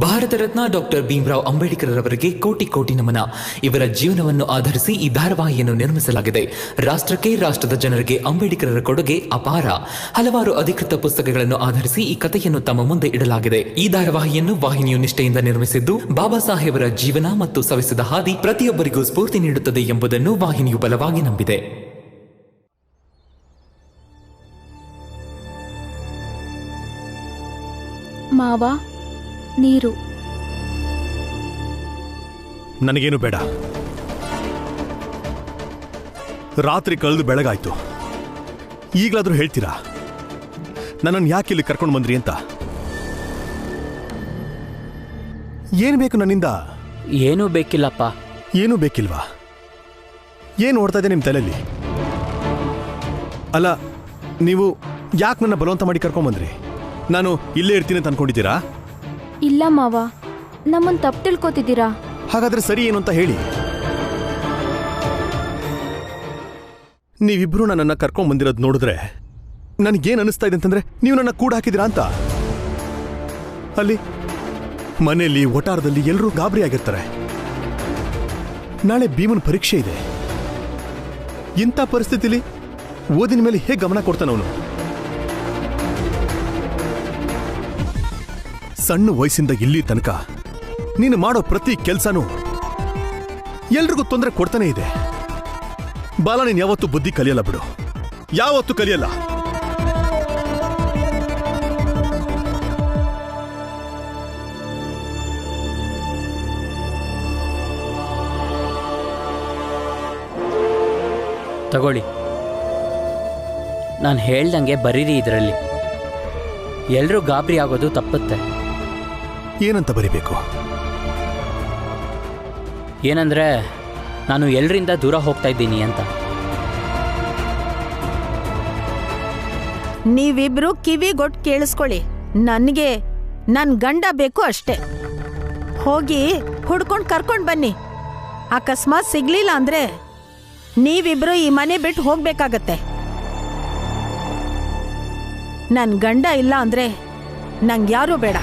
Bharat Ratna doctor Bhimrao Ambedkar ಅವರಿಗೆ ಕೋಟಿ ಕೋಟಿ ನಮನ. ಇವರ ಜೀವನವನ್ನು ಆಧರಿಸಿ ಈ ಧಾರಾವಾಹಿಯನ್ನು ನಿರ್ಮಿಸಲಾಗಿದೆ. ರಾಷ್ಟ್ರಕ್ಕೆ, ರಾಷ್ಟ್ರದ ಜನರಿಗೆ ಅಂಬೇಡ್ಕರರ ಕೊಡುಗೆ ಅಪಾರ. ಹಲವಾರು ಅಧಿಕೃತ ಪುಸ್ತಕಗಳನ್ನು ಆಧರಿಸಿ ಈ ಕಥೆಯನ್ನು ತಮ್ಮ ಮುಂದೆ ಇಡಲಾಗಿದೆ. ಈ ಧಾರಾವಾಹಿಯನ್ನು ವಾಹಿನಿಯು ನಿಷ್ಠೆಯಿಂದ ನಿರ್ಮಿಸಿದ್ದು, ಬಾಬಾ ಸಾಹೇಬರ ಜೀವನ ಮತ್ತು ಸವೆಸಿದ ಹಾದಿ ಪ್ರತಿಯೊಬ್ಬರಿಗೂ ಸ್ಫೂರ್ತಿ ನೀಡುತ್ತದೆ ಎಂಬುದನ್ನು ವಾಹಿನಿಯು ಬಲವಾಗಿ ನಂಬಿದೆ. ಮಾವ, ನೀರು. ನನಗೇನು ಬೇಡ. ರಾತ್ರಿ ಕಳೆದು ಬೆಳಗಾಯ್ತು. ಈಗಲಾದ್ರೂ ಹೇಳ್ತೀರಾ ನನ್ನನ್ನು ಯಾಕೆ ಇಲ್ಲಿ ಕರ್ಕೊಂಡು ಬಂದ್ರಿ ಅಂತ? ಏನು ಬೇಕು ನನ್ನಿಂದ? ಏನೂ ಬೇಕಿಲ್ಲಪ್ಪ. ಏನೂ ಬೇಕಿಲ್ವಾ? ಏನು ಓಡ್ತಾ ಇದೆ ನಿಮ್ಮ ತಲೆಯಲ್ಲಿ? ಅಲ್ಲ, ನೀವು ಯಾಕೆ ನನ್ನ ಬಲವಂತ ಮಾಡಿ ಕರ್ಕೊಂಬಂದ್ರಿ? ನಾನು ಇಲ್ಲೇ ಇರ್ತೀನಿ ಅಂತ ಅನ್ಕೊಂಡಿದ್ದೀರಾ? ಇಲ್ಲ ಮಾವ, ನಮ್ಮನ್ನು ತಪ್ಪು ತಿಳ್ಕೊತಿದ್ದೀರಾ. ಹಾಗಾದ್ರೆ ಸರಿ ಏನು ಅಂತ ಹೇಳಿ. ನೀವಿಬ್ರು ನನ್ನನ್ನು ಕರ್ಕೊಂಬಂದಿರೋದು ನೋಡಿದ್ರೆ ನನಗೇನು ಅನಿಸ್ತಾ ಇದೆ ಅಂತಂದ್ರೆ, ನೀವು ನನ್ನ ಕೂಡ ಹಾಕಿದ್ದೀರಾ ಅಂತ. ಅಲ್ಲಿ ಮನೆಯಲ್ಲಿ, ಒಟಾರದಲ್ಲಿ ಎಲ್ಲರೂ ಗಾಬರಿ ಆಗಿರ್ತಾರೆ. ನಾಳೆ ಭೀಮನ ಪರೀಕ್ಷೆ ಇದೆ. ಇಂಥ ಪರಿಸ್ಥಿತಿಲಿ ಓದಿನ ಮೇಲೆ ಹೇಗೆ ಗಮನ ಕೊಡ್ತಾನವನು? ಸಣ್ಣ ವಯಸ್ಸಿಂದ ಇಲ್ಲಿ ತನಕ ನೀನು ಮಾಡೋ ಪ್ರತಿ ಕೆಲಸನೂ ಎಲ್ರಿಗೂ ತೊಂದರೆ ಕೊಡ್ತಾನೆ ಇದೆ. ಬಾಲ, ನೀನು ಯಾವತ್ತೂ ಬುದ್ಧಿ ಕಲಿಯಲ್ಲ ಬಿಡು, ಯಾವತ್ತೂ ಕಲಿಯಲ್ಲ. ತಗೊಳ್ಳಿ, ನಾನು ಹೇಳ್ದಂಗೆ ಬರೀರಿ. ಇದರಲ್ಲಿ ಎಲ್ಲರೂ ಗಾಬರಿ ಆಗೋದು ತಪ್ಪುತ್ತೆ. ಏನಂತ ಬರಿಬೇಕು? ಏನಂದ್ರೆ, ನಾನು ಎಲ್ಲರಿಂದ ದೂರ ಹೋಗ್ತಾ ಇದ್ದೀನಿ ಅಂತ. ನೀವಿಬ್ರು ಕಿವಿಗೊಟ್ಟು ಕೇಳಿಸ್ಕೊಳ್ಳಿ. ನನಗೆ ನನ್ನ ಗಂಡ ಬೇಕು ಅಷ್ಟೇ. ಹೋಗಿ ಹುಡ್ಕೊಂಡು ಕರ್ಕೊಂಡು ಬನ್ನಿ. ಅಕಸ್ಮಾತ್ ಸಿಗ್ಲಿಲ್ಲ ಅಂದ್ರೆ ನೀವಿಬ್ರು ಈ ಮನೆ ಬಿಟ್ಟು ಹೋಗ್ಬೇಕಾಗತ್ತೆ. ನನ್ನ ಗಂಡ ಇಲ್ಲ ಅಂದ್ರೆ ನಂಗೆ ಯಾರೂ ಬೇಡ.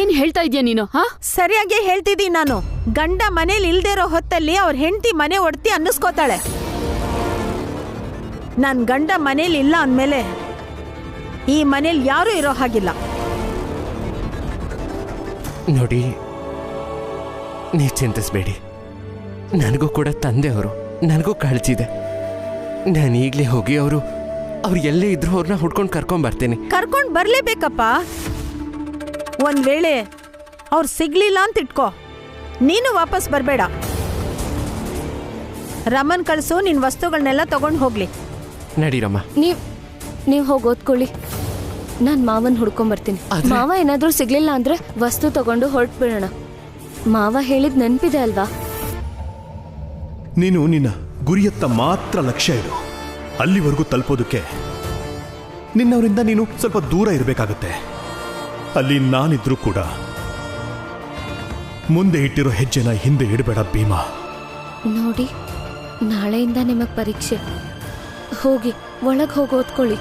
ಏನ್ ಹೇಳ್ತಾ ಇದೀಯ ನೀನು? ಸರಿಯಾಗಿ ಹೇಳ್ತಿದ್ದೀನಿ ನಾನು. ಗಂಡ ಮನೇಲಿ ಇಲ್ದೇ ಇರೋ ಹೊತ್ತಲ್ಲಿ ಅವ್ರ ಹೆಂಡತಿ ಮನೆ ಒಡ್ತಿ ಅನ್ನಿಸ್ಕೋತಾಳೆ. ನನ್ ಗಂಡ ಮನೇಲಿ ಇಲ್ಲ ಅಂದ್ಮೇಲೆ ಈ ಮನೇಲಿ ಯಾರೂ ಇರೋ ಹಾಗಿಲ್ಲ. ನೋಡಿ, ನೀವು ಚಿಂತಿಸ್ಬೇಡಿ. ನನಗೂ ಕೂಡ ತಂದೆಯವರು, ನನಗೂ ಕಾಳಜಿದೆ. ನಾನು ಈಗಲೇ ಹೋಗಿ ಅವ್ರು ಎಲ್ಲೇ ಇದ್ರು ಅವ್ರನ್ನ ಹುಡ್ಕೊಂಡು ಕರ್ಕೊಂಡ್ಬರ್ತೀನಿ. ಕರ್ಕೊಂಡು ಬರ್ಲೇಬೇಕಪ್ಪ. ಒಂದ್ ವೇಳೆ ಅವ್ರು ಸಿಗ್ಲಿಲ್ಲ ಅಂತ ಇಟ್ಕೋ, ನೀನು ವಾಪಸ್ ಬರಬೇಡ. ರಮನ್ ಕಳಿಸು, ನಿನ್ ವಸ್ತುಗಳನ್ನೆಲ್ಲ ತಗೊಂಡು ಹೋಗ್ಲಿ. ನಡೀರಮ್ಮ. ನೀವ್ ಹೋಗಿ ಓದ್ಕೊಳ್ಳಿ. ನಾನ್ ಮಾವನ್ ಹುಡ್ಕೊಂಬರ್ತೀನಿ. ಮಾವ ಏನಾದ್ರೂ ಸಿಗ್ಲಿಲ್ಲ ಅಂದ್ರೆ ವಸ್ತು ತಗೊಂಡು ಹೊರಟ್ಬಿಡೋಣ. ಮಾವ ಹೇಳಿದ್ ನೆನ್ಪಿದೆ ಅಲ್ವಾ? ನೀನು ನಿನ್ನ ಗುರಿಯತ್ತ ಮಾತ್ರ ಲಕ್ಷ್ಯ ಇಡು. ಅಲ್ಲಿವರೆಗೂ ತಲುಪೋದಕ್ಕೆ ನಿನ್ನವರಿಂದ ನೀನು ಸ್ವಲ್ಪ ದೂರ ಇರಬೇಕಾಗತ್ತೆ. ಅಲ್ಲಿ ನಾನಿದ್ರೂ ಕೂಡ ಮುಂದೆ ಇಟ್ಟಿರೋ ಹೆಜ್ಜೆನ ಹಿಂದೆ ಇಡಬೇಡ ಭೀಮಾ. ನೋಡಿ, ನಾಳೆಯಿಂದ ನಿಮಗ್ ಪರೀಕ್ಷೆ. ಹೋಗಿ ಒಳಗ್ ಹೋಗಿ ಓದ್ಕೊಳ್ಳಿ.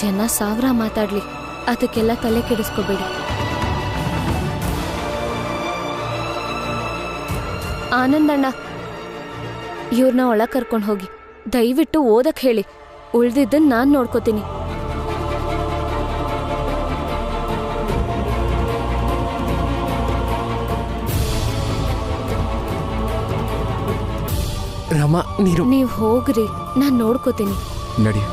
ಜನ ಸಾವಿರ ಮಾತಾಡ್ಲಿ, ಅದಕ್ಕೆಲ್ಲ ತಲೆ ಕೆಡಿಸ್ಕೋಬೇಡಿ. ಆನಂದಣ್ಣ, ಇವ್ರನ್ನ ಒಳಗ್ ಕರ್ಕೊಂಡು ಹೋಗಿ. ದಯವಿಟ್ಟು ಓದಕ್ ಹೇಳಿ. ಉಳ್ದಿದ್ದನ್ನ ನಾನ್ ನೋಡ್ಕೋತೀನಿ. ರಾಮ, ನೀವ್ ಹೋಗ್ರಿ, ನಾನ್ ನೋಡ್ಕೋತೀನಿ. ನಡಿ.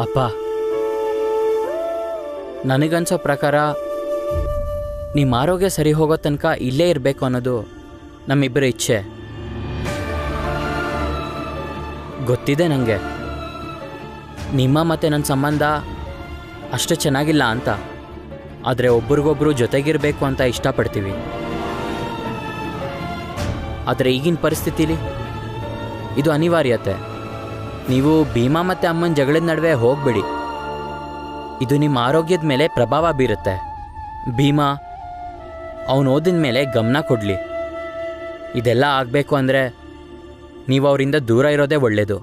ಅಪ್ಪ, ನನಗನ್ಸೋ ಪ್ರಕಾರ ನಿಮ್ಮ ಆರೋಗ್ಯ ಸರಿ ಹೋಗೋ ತನಕ ಇಲ್ಲೇ ಇರಬೇಕು ಅನ್ನೋದು ನಮ್ಮಿಬ್ಬರ ಇಚ್ಛೆ. ಗೊತ್ತಿದೆ ನನಗೆ ನಿಮ್ಮ ಮತ್ತು ನನ್ನ ಸಂಬಂಧ ಅಷ್ಟು ಚೆನ್ನಾಗಿಲ್ಲ ಅಂತ, ಆದರೆ ಒಬ್ರಿಗೊಬ್ರು ಜೊತೆಗಿರಬೇಕು ಅಂತ ಇಷ್ಟಪಡ್ತೀವಿ. ಆದರೆ ಈಗಿನ ಪರಿಸ್ಥಿತಿಲಿ ಇದು ಅನಿವಾರ್ಯತೆ. ನೀವು ಭೀಮಾ ಮತ್ತು ಅಮ್ಮನ ಜಗಳದ ನಡುವೆ ಹೋಗ್ಬಿಡಿ, ಇದು ನಿಮ್ಮ ಆರೋಗ್ಯದ ಮೇಲೆ ಪ್ರಭಾವ ಬೀರುತ್ತೆ. ಭೀಮಾ ಅವನು ಓದಿನ ಮೇಲೆ ಗಮನ ಕೊಡಲಿ. ಇದೆಲ್ಲ ಆಗಬೇಕು ಅಂದರೆ ನೀವು ಅವರಿಂದ ದೂರ ಇರೋದೇ ಒಳ್ಳೆಯದು.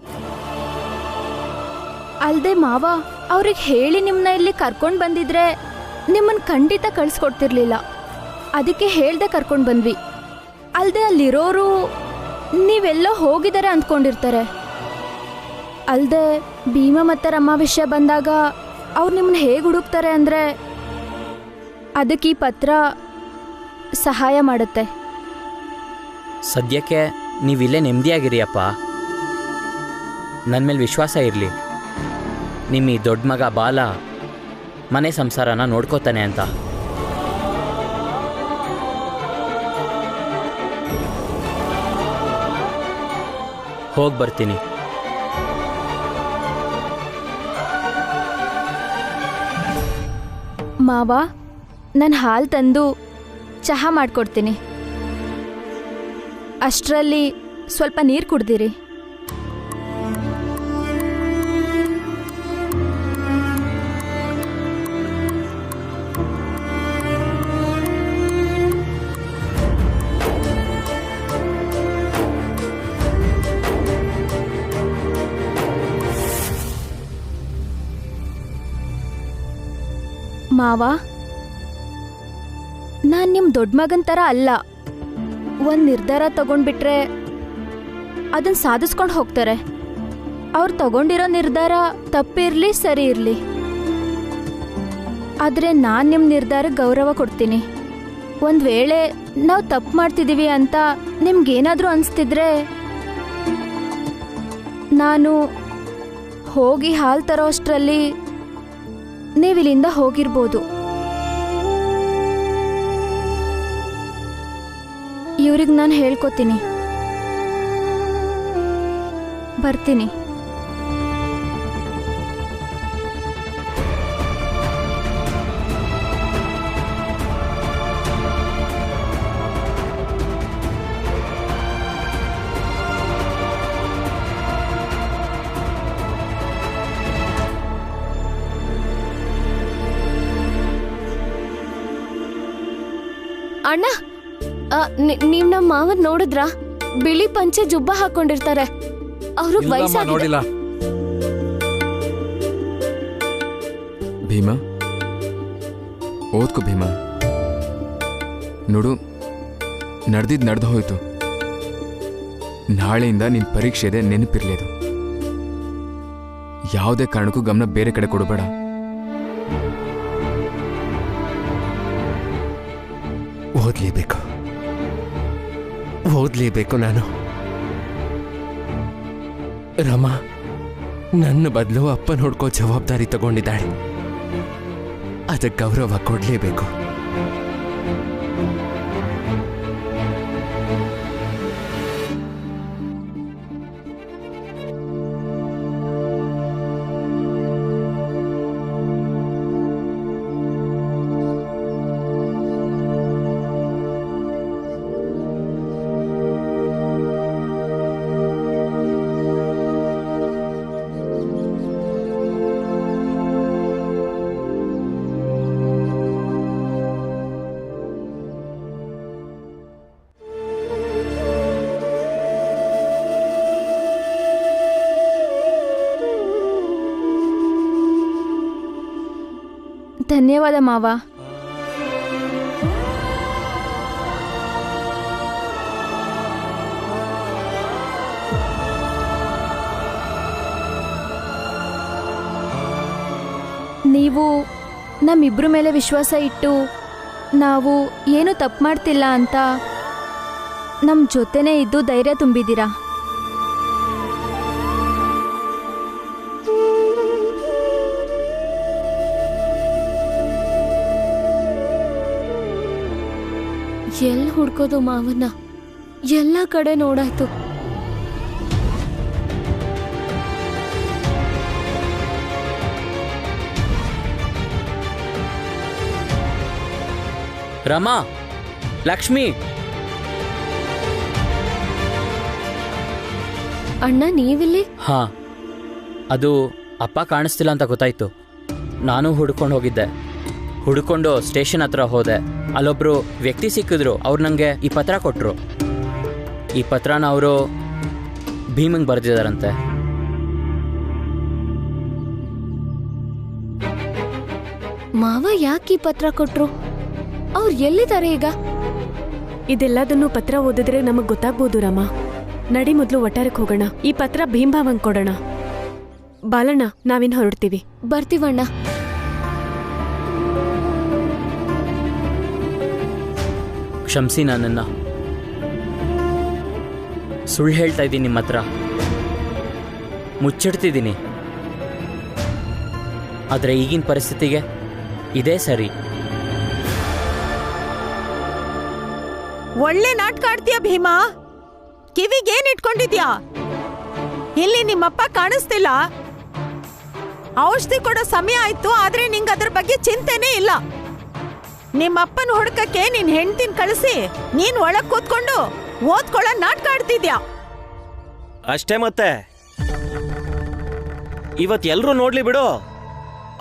ಅಲ್ದೆ ಮಾವ, ಅವ್ರಿಗೆ ಹೇಳಿ ನಿಮ್ಮನ್ನ ಇಲ್ಲಿ ಕರ್ಕೊಂಡು ಬಂದಿದ್ರೆ ನಿಮ್ಮನ್ನು ಖಂಡಿತ ಕಳಿಸ್ಕೊಡ್ತಿರ್ಲಿಲ್ಲ. ಅದಕ್ಕೆ ಹೇಳ್ದೆ ಕರ್ಕೊಂಡು ಬಂದ್ವಿ. ಅಲ್ದೆ ಅಲ್ಲಿರೋರು ನೀವೆಲ್ಲೋ ಹೋಗಿದ್ದಾರೆ ಅಂದ್ಕೊಂಡಿರ್ತಾರೆ. ಅಲ್ದೆ ಭೀಮಾ ಮತ್ತು ರಮ್ಮ ವಿಷಯ ಬಂದಾಗ ಅವ್ರು ನಿಮ್ಮನ್ನ ಹೇಗೆ ಹುಡುಕ್ತಾರೆ ಅಂದರೆ ಅದಕ್ಕೆ ಈ ಪತ್ರ ಸಹಾಯ ಮಾಡುತ್ತೆ. ಸದ್ಯಕ್ಕೆ ನೀವಿಲ್ಲೇ ನೆಮ್ಮದಿಯಾಗಿರಿ ಅಪ್ಪ. ನನ್ನ ಮೇಲೆ ವಿಶ್ವಾಸ ಇರಲಿ, ನಿಮ್ಮ ಈ ದೊಡ್ಡ ಮಗ ಬಾಲ ಮನೆ ಸಂಸಾರನ ನೋಡ್ಕೋತಾನೆ ಅಂತ. ಹೋಗಿ ಬರ್ತೀನಿ. ಮಾವ, ನಾನು ಹಾಲು ತಂದು ಚಹಾ ಮಾಡಿಕೊಡ್ತೀನಿ. ಅಷ್ಟರಲ್ಲಿ ಸ್ವಲ್ಪ ನೀರು ಕುಡ್ದಿರಿ. ಮಾವ, ನಾನು ನಿಮ್ಮ ದೊಡ್ಡ ಮಗನ ಥರ ಅಲ್ಲ. ಒಂದು ನಿರ್ಧಾರ ತಗೊಂಡ್ಬಿಟ್ರೆ ಅದನ್ನು ಸಾಧಿಸ್ಕೊಂಡು ಹೋಗ್ತಾರೆ. ಅವ್ರು ತಗೊಂಡಿರೋ ನಿರ್ಧಾರ ತಪ್ಪಿರಲಿ ಸರಿ ಇರಲಿ, ಆದರೆ ನಾನು ನಿಮ್ಮ ನಿರ್ಧಾರಕ್ಕೆ ಗೌರವ ಕೊಡ್ತೀನಿ. ಒಂದು ವೇಳೆ ನಾವು ತಪ್ಪು ಮಾಡ್ತಿದ್ದೀವಿ ಅಂತ ನಿಮ್ಗೇನಾದರೂ ಅನಿಸ್ತಿದ್ರೆ ನಾನು ಹೋಗಿ ಹಾಲು ತರೋ ಅಷ್ಟರಲ್ಲಿ ನೀವಿಲ್ಲಿಂದ ಹೋಗಿರ್ಬೋದು. ಇವ್ರಿಗೆ ನಾನು ಹೇಳ್ಕೊತೀನಿ. ಬರ್ತೀನಿ. ಅಣ್ಣ, ನೀವ್ ನಮ್ಮ ಮಾವನ್ ನೋಡಿದ್ರ? ಬಿಳಿ ಪಂಚೆ ಜುಬ್ಬ ಹಾಕೊಂಡಿರ್ತಾರೆ. ಅವ್ರಿಗೆ ವಯಸ್ಸಾಗಿದೆ. ನೋಡಿಲ್ಲ. ಭೀಮಾ, ಓದ್ಕೋ ಭೀಮಾ. ನೋಡು, ನಡೆದಿದ್ದು ನಡೆದು ಹೋಯ್ತು. ನಾಳೆಯಿಂದ ನಿನ್ನ ಪರೀಕ್ಷೆ ಇದೆ, ನೆನಪಿರ್ಲೇದು. ಯಾವುದೇ ಕಾರಣಕ್ಕೂ ಗಮನ ಬೇರೆ ಕಡೆ ಕೊಡಬೇಡ. ಓದ್ಲೇಬೇಕು ನಾನು. ರಮಾ ನನ್ನ ಬದಲು ಅಪ್ಪ ನೋಡ್ಕೋ ಜವಾಬ್ದಾರಿ ತಗೊಂಡಿದ್ದಾಳೆ. ಅದಕ್ಕೆ ಗೌರವ ಕೊಡ್ಲೇಬೇಕು. ಧನ್ಯವಾದ ಮಾವ. ನೀವು ನಮ್ಮಿಬ್ರ ಮೇಲೆ ವಿಶ್ವಾಸ ಇಟ್ಟು ನಾವು ಏನು ತಪ್ಪು ಮಾಡ್ತಿಲ್ಲ ಅಂತ ನಮ್ಮ ಜೊತೆನೇ ಇದ್ದು ಧೈರ್ಯ ತುಂಬಿದ್ದೀರಾ. ಎಲ್ಲಿ ಹುಡ್ಕೋದು ಮಾವನ್ನ? ಎಲ್ಲ ಕಡೆ ನೋಡಾಯ್ತು. ರಮಾ, ಲಕ್ಷ್ಮಿ, ಅಣ್ಣ ನೀವಿಲ್ಲಿ? ಹಾ, ಅದು ಅಪ್ಪ ಕಾಣಿಸ್ತಿಲ್ಲ ಅಂತ ಗೊತ್ತಾಯ್ತು. ನಾನು ಹುಡ್ಕೊಂಡು ಹೋಗಿದ್ದೆ. ಹುಡ್ಕೊಂಡು ಸ್ಟೇಷನ್ ಹತ್ರ ಹೋದೆ. ಅಲ್ಲೊಬ್ರು ವ್ಯಕ್ತಿ ಸಿಕ್ಕಿದ್ರು. ಅವ್ರು ನನಗೆ ಈ ಪತ್ರ ಕೊಟ್ಟರು. ಈ ಪತ್ರನ ಅವರು ಭೀಮಂಗೆ ಬರೆದಿದ್ದಾರಂತೆ. ಮಾವ ಯಾಕೆ ಈ ಪತ್ರ ಕೊಟ್ರು? ಅವ್ರು ಎಲ್ಲಿದ್ದಾರೆ ಈಗ? ಇದೆಲ್ಲದನ್ನು ಪತ್ರ ಓದಿದ್ರೆ ನಮಗ್ ಗೊತ್ತಾಗ್ಬೋದು ರಾಮ. ನಡಿ ಮೊದ್ಲು ಒಟ್ಟಾರಕ್ಕೆ ಹೋಗೋಣ. ಈ ಪತ್ರ ಭೀಮ್ಭಾವಂಗ್ ಕೊಡೋಣ. ಬಾಲಣ್ಣ, ನಾವಿನ್ ಹೊರಡ್ತೀವಿ. ಬರ್ತೀವಣ್ಣ. ಕ್ಷಮಿಸಿ ನನ್ನನ್ನು. ಸುಳ್ಳು ಹೇಳ್ತಾ ಇದ್ದೀನಿ ನಿಮ್ಮ ಹತ್ರ, ಮುಚ್ಚಿಡ್ತಿದ್ದೀನಿ. ಆದರೆ ಈಗಿನ ಪರಿಸ್ಥಿತಿಗೆ ಇದೇ ಸರಿ. ಒಳ್ಳೆ ನಾಟಕ ಆಡ್ತೀಯ ಭೀಮಾ. ಕಿವಿಗೇನ್ ಇಟ್ಕೊಂಡಿದ್ಯಾ? ಇಲ್ಲಿ ನಿಮ್ಮಪ್ಪ ಕಾಣಿಸ್ತಿಲ್ಲ. ಔಷಧಿ ಕೊಡೋ ಸಮಯ ಆಯ್ತು, ಆದ್ರೆ ನಿಂಗೆ ಅದ್ರ ಬಗ್ಗೆ ಚಿಂತೆನೇ ಇಲ್ಲ. ನಿಮ್ಮಪ್ಪನ ಹುಡುಕಕ್ಕೆ ನಿನ್ ಹೆಂಡ್ತಿನ ಕಳಿಸಿ ನೀನ್ ಒಳಗ್ ಕೂತ್ಕೊಂಡು ಓದ್ಕೊಳ್ಳೋ ನಾಟಕ ಆಡ್ತಿದ್ಯಾ. ಅಷ್ಟೇ ಮತ್ತೆ. ಇವತ್ ಎಲ್ರೂ ನೋಡ್ಲಿ ಬಿಡು,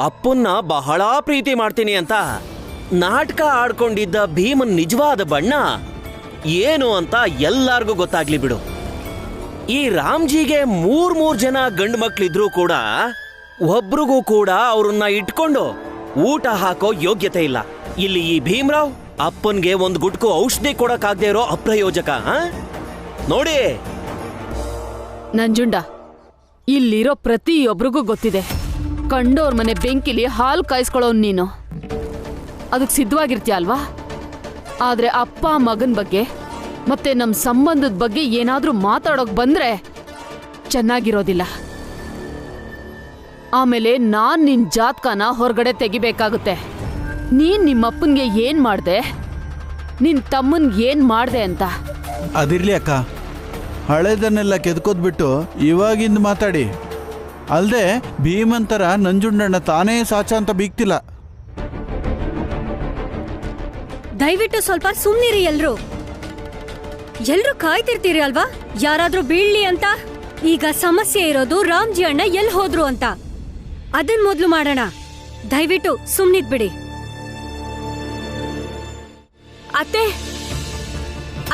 ಅಪ್ಪನ್ನ ಬಹಳ ಪ್ರೀತಿ ಮಾಡ್ತೀನಿ ಅಂತ ನಾಟಕ ಆಡ್ಕೊಂಡಿದ್ದ ಭೀಮನ್ ನಿಜವಾದ ಬಣ್ಣ ಏನು ಅಂತ ಎಲ್ಲಾರ್ಗೂ ಗೊತ್ತಾಗ್ಲಿ ಬಿಡು. ಈ ರಾಮ್ಜಿಗೆ ಮೂರ್ ಜನ ಗಂಡು ಮಕ್ಳಿದ್ರು ಕೂಡ ಒಬ್ರಿಗೂ ಕೂಡ ಅವ್ರನ್ನ ಇಟ್ಕೊಂಡು ಊಟ ಹಾಕೋ ಯೋಗ್ಯತೆ ಇಲ್ಲ. ಇಲ್ಲಿ ಈ ಭೀಮ್ರಾವ್ ಅಪ್ಪನ್ಗೆ ಒಂದ್ ಗುಟ್ಕು ಔಷಧಿ ಕೊಡಕ್ಕಾಗದೆ ಇರೋ ಅಪ್ರಯೋಜಕ. ನೋಡಿ ನಂಜುಂಡ, ಇಲ್ಲಿರೋ ಪ್ರತಿಯೊಬ್ರಿಗೂ ಗೊತ್ತಿದೆ ಕಂಡೋರ್ ಮನೆ ಬೆಂಕಿಲಿ ಹಾಲು ಕಾಯಿಸ್ಕೊಳ್ಳೋನ್ ನೀನು. ಅದಕ್ಕೆ ಸಿದ್ಧವಾಗಿರ್ತೀಯ ಅಲ್ವಾ? ಆದ್ರೆ ಅಪ್ಪ ಮಗನ್ ಬಗ್ಗೆ ಮತ್ತೆ ನಮ್ ಸಂಬಂಧದ ಬಗ್ಗೆ ಏನಾದ್ರೂ ಮಾತಾಡೋಕ್ ಬಂದ್ರೆ ಚೆನ್ನಾಗಿರೋದಿಲ್ಲ. ಆಮೇಲೆ ನಾನ್ ನಿನ್ ಜಾತಕನ ಹೊರಗಡೆ ತೆಗಿಬೇಕಾಗುತ್ತೆ. ನೀನ್ ನಿಮ್ಮಪ್ಪನ್ಗೆ ಏನ್ ಮಾಡ್ದೆ, ನಿನ್ ತಮ್ಮನ್ಗೆ ಏನ್ ಮಾಡ್ದೆ ಅಂತ. ಅದಿರ್ಲಿ ಅಕ್ಕ, ಹಳೇದನ್ನೆಲ್ಲ ಕೆದ್ಕೋದ್ಬಿಟ್ಟು ಇವಾಗಿಂದ ಮಾತಾಡಿ. ಅಲ್ದೆ ಭೀಮಂತರ ನಂಜುಂಡಣ್ಣ ತಾನೇ ಸಾಚ ಅಂತ ಬೀಗ್ತಿಲ್ಲ. ದಯವಿಟ್ಟು ಸ್ವಲ್ಪ ಸುಮ್ನಿರಿ. ಎಲ್ರೂ ಕಾಯ್ತಿರ್ತೀರಿ ಅಲ್ವಾ ಯಾರಾದ್ರೂ ಬೀಳ್ಲಿ ಅಂತ. ಈಗ ಸಮಸ್ಯೆ ಇರೋದು ರಾಮ್ಜಿ ಅಣ್ಣ ಎಲ್ಲಿ ಹೋದ್ರು ಅಂತ. ಅದನ್ ಮೊದ್ಲು ಮಾಡೋಣ. ದಯವಿಟ್ಟು ಸುಮ್ನಿದ್ಬಿಡಿ. ಅತ್ತೆ,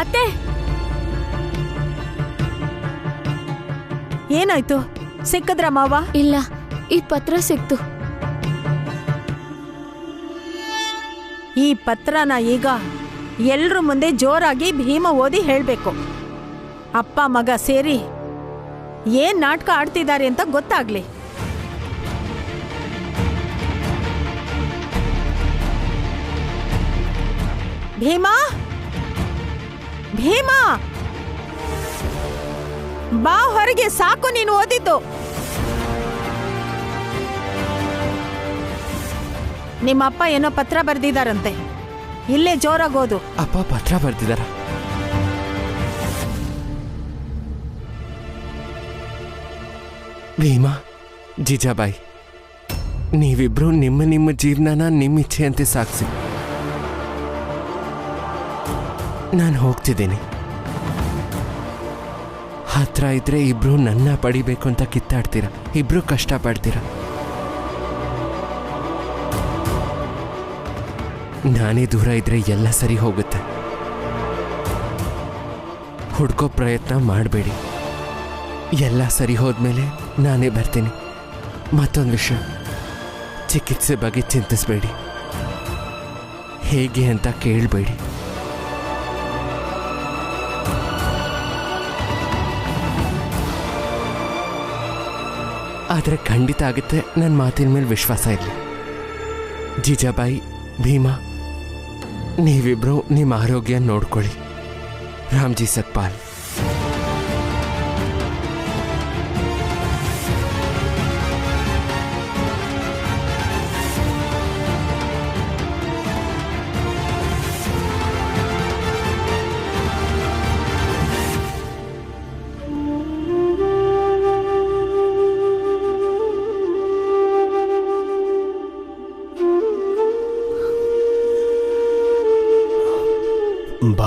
ಅತ್ತೆ, ಏನಾಯ್ತು? ಸಿಕ್ಕದ್ರ ಮಾವ? ಇಲ್ಲ, ಈ ಪತ್ರ ಸಿಕ್ತು. ಈ ಪತ್ರನ ಈಗ ಎಲ್ರ ಮುಂದೆ ಜೋರಾಗಿ ಭೀಮ ಓದಿ ಹೇಳ್ಬೇಕು. ಅಪ್ಪ ಮಗ ಸೇರಿ ಏನ್ ನಾಟಕ ಆಡ್ತಿದ್ದಾರೆ ಅಂತ ಗೊತ್ತಾಗ್ಲಿ. ಭೀಮಾ, ಭೀಮಾ ಬಾ ಹೊರಗೆ. ಸಾಕು ನೀನು ಓದಿದ್ದು. ನಿಮ್ಮಪ್ಪ ಏನೋ ಪತ್ರ ಬರ್ದಿದಾರಂತೆ. ಇಲ್ಲೇ ಜೋರಾಗೋದು. ಅಪ್ಪ ಪತ್ರ ಬರ್ದಿದಾರ? ಭೀಮಾ, ಜೀಜಾಬಾಯಿ, ನೀವಿಬ್ರು ನಿಮ್ಮ ಜೀವನನ ನಿಮ್ಮ ಇಚ್ಛೆಯಂತೆ ಸಾಗಿಸಿ. ನಾನು ಹೋಗ್ತಿದ್ದೀನಿ. ಹತ್ರ ಇದ್ರೆ ಇಬ್ರು ನನ್ನ ಪಡಿಬೇಕು ಅಂತ ಕಿತ್ತಾಡ್ತೀರ. ಇಬ್ರು ಕಷ್ಟಪಡ್ತೀರ. ನಾನೇ ದೂರ ಇದ್ರೆ ಎಲ್ಲ ಸರಿ ಹೋಗುತ್ತೆ. ಹುಡ್ಕೋ ಪ್ರಯತ್ನ ಮಾಡಬೇಡಿ. ಎಲ್ಲ ಸರಿ ಹೋದ್ಮೇಲೆ ನಾನೇ ಬರ್ತೀನಿ. ಮತ್ತೊಂದು ವಿಷಯ, ಚಿಕಿತ್ಸೆ ಬಗ್ಗೆ ಚಿಂತಿಸಬೇಡಿ. ಹೇಗೆ ಅಂತ ಕೇಳಬೇಡಿ. ಆದರೆ ಖಂಡಿತ ಆಗುತ್ತೆ. ನನ್ನ ಮಾತಿನ ಮೇಲೆ ವಿಶ್ವಾಸ ಇರಲಿ. ಜೀಜಾಬಾಯಿ, ಭೀಮಾ, ನೀವಿಬ್ರು ನಿಮ್ಮ ಆರೋಗ್ಯ ನೋಡ್ಕೊಳ್ಳಿ. ರಾಮ್ಜಿ ಸತ್ಪಾಲ್.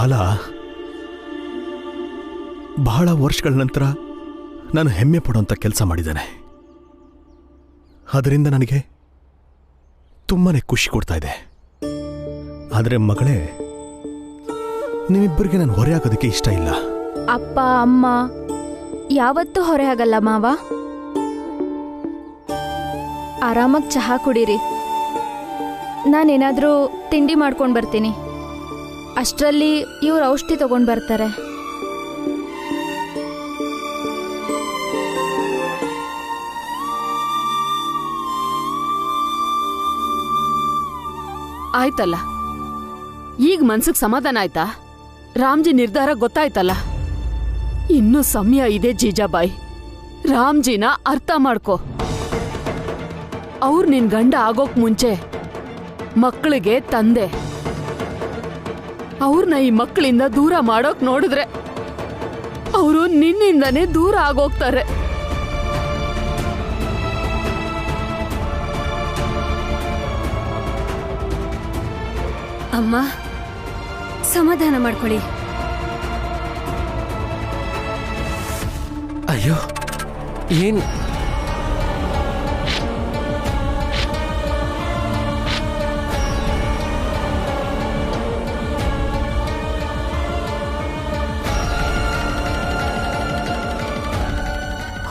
ಬಾಲ ಬಹಳ ವರ್ಷಗಳ ನಂತರ ನಾನು ಹೆಮ್ಮೆ ಪಡುವಂಥ ಕೆಲಸ ಮಾಡಿದ್ದೇನೆ. ಅದರಿಂದ ನನಗೆ ತುಂಬಾನೇ ಖುಷಿ ಕೊಡ್ತಾ ಇದೆ. ಆದರೆ ಮಗಳೇ, ನಿಮ್ಮಿಬ್ಬರಿಗೆ ನಾನು ಹೊರೆ ಆಗೋದಕ್ಕೆ ಇಷ್ಟ ಇಲ್ಲ. ಅಪ್ಪ ಅಮ್ಮ ಯಾವತ್ತೂ ಹೊರೆ ಆಗಲ್ಲ ಮಾವ. ಆರಾಮಾಗಿ ಚಹಾ ಕುಡೀರಿ, ನಾನೇನಾದರೂ ತಿಂಡಿ ಮಾಡ್ಕೊಂಡು ಬರ್ತೀನಿ. ಅಷ್ಟರಲ್ಲಿ ಇವ್ರು ಔಷಧಿ ತಗೊಂಡು ಬರ್ತಾರೆ. ಆಯ್ತಲ್ಲ, ಈಗ ಮನ್ಸಿಗೆ ಸಮಾಧಾನ ಆಯ್ತಾ? ರಾಮ್ಜಿ ನಿರ್ಧಾರ ಗೊತ್ತಾಯ್ತಲ್ಲ. ಇನ್ನೂ ಸಮಯ ಇದೆ ಜೀಜಾಬಾಯಿ. ರಾಮ್ಜಿನ ಅರ್ಥ ಮಾಡ್ಕೋ. ಅವ್ರು ನಿನ್ ಗಂಡ ಆಗೋಕ್ ಮುಂಚೆ ಮಕ್ಕಳಿಗೆ ತಂದೆ. ಅವ್ರನ್ನ ಈ ಮಕ್ಕಳಿಂದ ದೂರ ಮಾಡೋಕ್ ನೋಡಿದ್ರೆ ಅವರು ನಿನ್ನಿಂದನೇ ದೂರ ಆಗೋಗ್ತಾರೆ. ಅಮ್ಮ, ಸಮಾಧಾನ ಮಾಡ್ಕೊಳ್ಳಿ. ಅಯ್ಯೋ, ಏನ್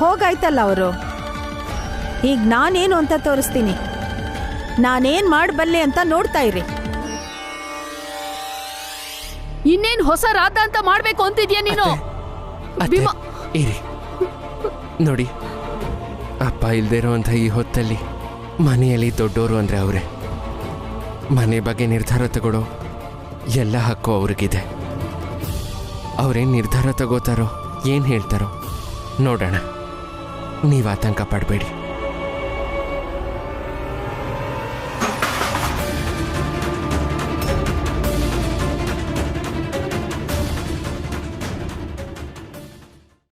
ಹೋಗಾಯ್ತಲ್ಲ ಅವರು. ಈಗ ನಾನೇನು ಅಂತ ತೋರಿಸ್ತೀನಿ. ನಾನೇನ್ ಮಾಡಬಲ್ಲೆ ಅಂತ ನೋಡ್ತಾ ಇರಿ. ಇನ್ನೇನ್ ಹೊಸ ರಾಧ ಅಂತ ಮಾಡ್ಬೇಕು ಅಂತಿದ್ಯಾ ನೀನು? ಭೀಮಾ, ಇರಿ ನೋಡಿ, ಅಪ್ಪ ಇಲ್ದೇ ಇರೋಂಥ ಈ ಹೊತ್ತಲ್ಲಿ ಮನೆಯಲ್ಲಿ ದೊಡ್ಡೋರು ಅಂದ್ರೆ ಅವರೇ. ಮನೆ ಬಗ್ಗೆ ನಿರ್ಧಾರ ತಗೊಳ್ಳೋ ಎಲ್ಲ ಹಕ್ಕು ಅವ್ರಿಗಿದೆ. ಅವ್ರೇನು ನಿರ್ಧಾರ ತಗೋತಾರೋ, ಏನು ಹೇಳ್ತಾರೋ ನೋಡೋಣ. ನೀವು ಆತಂಕ ಪಡಬೇಡಿ.